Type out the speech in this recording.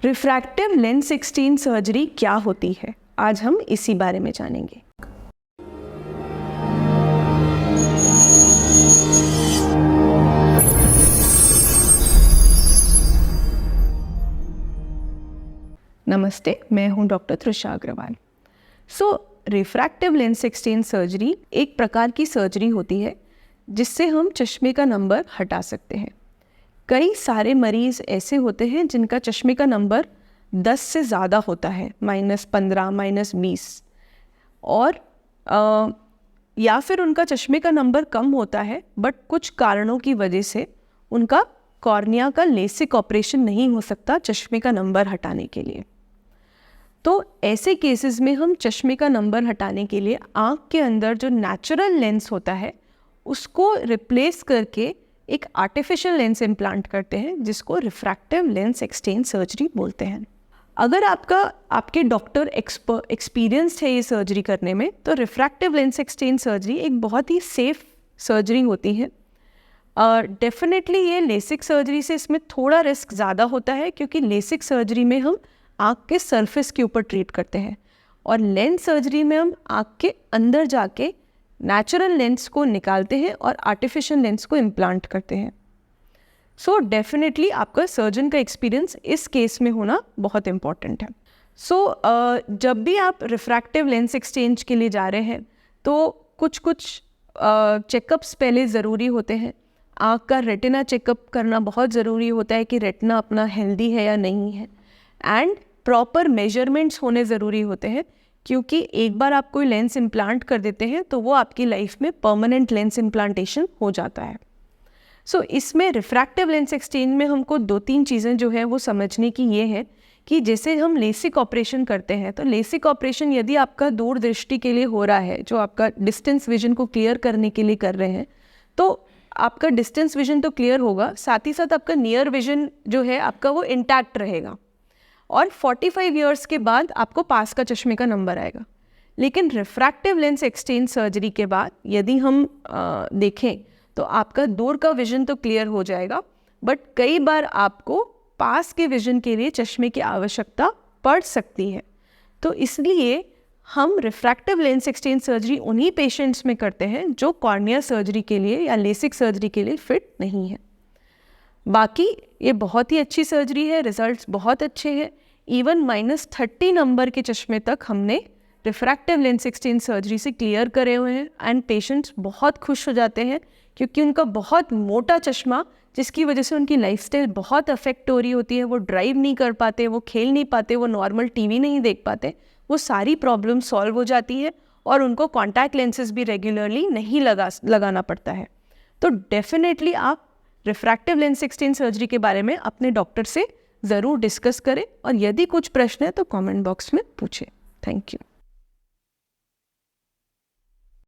Refractive lens exchange surgery क्या होती है, आज हम इसी बारे में जानेंगे। नमस्ते, मैं हूं doctor Trisha Agarwal. Refractive lens exchange surgery एक प्रकार की सर्जरी होती है जिससे हम चश्मे का नंबर हटा सकते हैं। कई सारे मरीज़ ऐसे होते हैं जिनका चश्मे का नंबर 10 से ज़्यादा होता है, -15, -20, और या फिर उनका चश्मे का नंबर कम होता है बट कुछ कारणों की वजह से उनका कॉर्निया का लेसिक ऑपरेशन नहीं हो सकता चश्मे का नंबर हटाने के लिए। तो ऐसे केसेस में हम चश्मे का नंबर हटाने के लिए आँख के अंदर जो नेचुरल लेंस होता है उसको रिप्लेस करके एक आर्टिफिशियल लेंस इम्प्लांट करते हैं जिसको रिफ्रैक्टिव लेंस एक्सचेंज सर्जरी बोलते हैं। अगर आपके डॉक्टर एक्सपीरियंस्ड है ये सर्जरी करने में तो रिफ्रैक्टिव लेंस एक्सचेंज सर्जरी एक बहुत ही सेफ सर्जरी होती है। डेफिनेटली ये लेसिक सर्जरी से इसमें थोड़ा रिस्क ज़्यादा होता है क्योंकि लेसिक सर्जरी में हम आँख के सरफेस के ऊपर ट्रीट करते हैं और लेंस सर्जरी में हम आँख के अंदर जाके नेचुरल लेंस को निकालते हैं और आर्टिफिशियल लेंस को इम्प्लांट करते हैं। सो डेफिनेटली आपका सर्जन का एक्सपीरियंस इस केस में होना बहुत इम्पॉर्टेंट है। जब भी आप रिफ्रैक्टिव लेंस एक्सचेंज के लिए जा रहे हैं तो कुछ चेकअप्स पहले ज़रूरी होते हैं। आँख का रेटिना चेकअप करना बहुत ज़रूरी होता है कि रेटिना अपना हेल्दी है या नहीं है, एंड प्रॉपर मेजरमेंट्स होने ज़रूरी होते हैं क्योंकि एक बार आप कोई लेंस इम्प्लांट कर देते हैं तो वो आपकी लाइफ में परमानेंट लेंस इम्प्लांटेशन हो जाता है। इसमें रिफ्रैक्टिव लेंस एक्सचेंज में हमको 2-3 चीज़ें जो है वो समझने की ये है कि जैसे हम लेसिक ऑपरेशन करते हैं तो लेसिक ऑपरेशन यदि आपका दूरदृष्टि के लिए हो रहा है, जो आपका डिस्टेंस विजन को क्लियर करने के लिए कर रहे हैं, तो आपका डिस्टेंस विजन तो क्लियर होगा, साथ ही साथ आपका नियर विजन जो है आपका वो इंटैक्ट रहेगा और 45 ईयर्स के बाद आपको पास का चश्मे का नंबर आएगा। लेकिन रिफ्रैक्टिव लेंस एक्सचेंज सर्जरी के बाद यदि हम देखें तो आपका दूर का विजन तो क्लियर हो जाएगा बट कई बार आपको पास के विजन के लिए चश्मे की आवश्यकता पड़ सकती है। तो इसलिए हम रिफ्रैक्टिव लेंस एक्सचेंज सर्जरी उन्हीं पेशेंट्स में करते हैं जो कॉर्निया सर्जरी के लिए या लेसिक सर्जरी के लिए फिट नहीं है। बाकी ये बहुत ही अच्छी सर्जरी है, रिजल्ट्स बहुत अच्छे हैं। इवन -30 नंबर के चश्मे तक हमने रिफ्रैक्टिव लेंस एक्सचेंज सर्जरी से क्लियर करे हुए हैं एंड पेशेंट्स बहुत खुश हो जाते हैं क्योंकि उनका बहुत मोटा चश्मा जिसकी वजह से उनकी लाइफस्टाइल बहुत अफेक्ट हो रही होती है, वो ड्राइव नहीं कर पाते, वो खेल नहीं पाते, वो नॉर्मल टीवी नहीं देख पाते, वो सारी प्रॉब्लम सॉल्व हो जाती है और उनको कॉन्टैक्ट लेंसेज भी रेगुलरली नहीं लगाना पड़ता है। तो डेफिनेटली आप रिफ्रैक्टिव लेंस एक्सचेंज सर्जरी के बारे में अपने डॉक्टर से ज़रूर डिस्कस करें और यदि कुछ प्रश्न है तो कमेंट बॉक्स में पूछें। Thank you.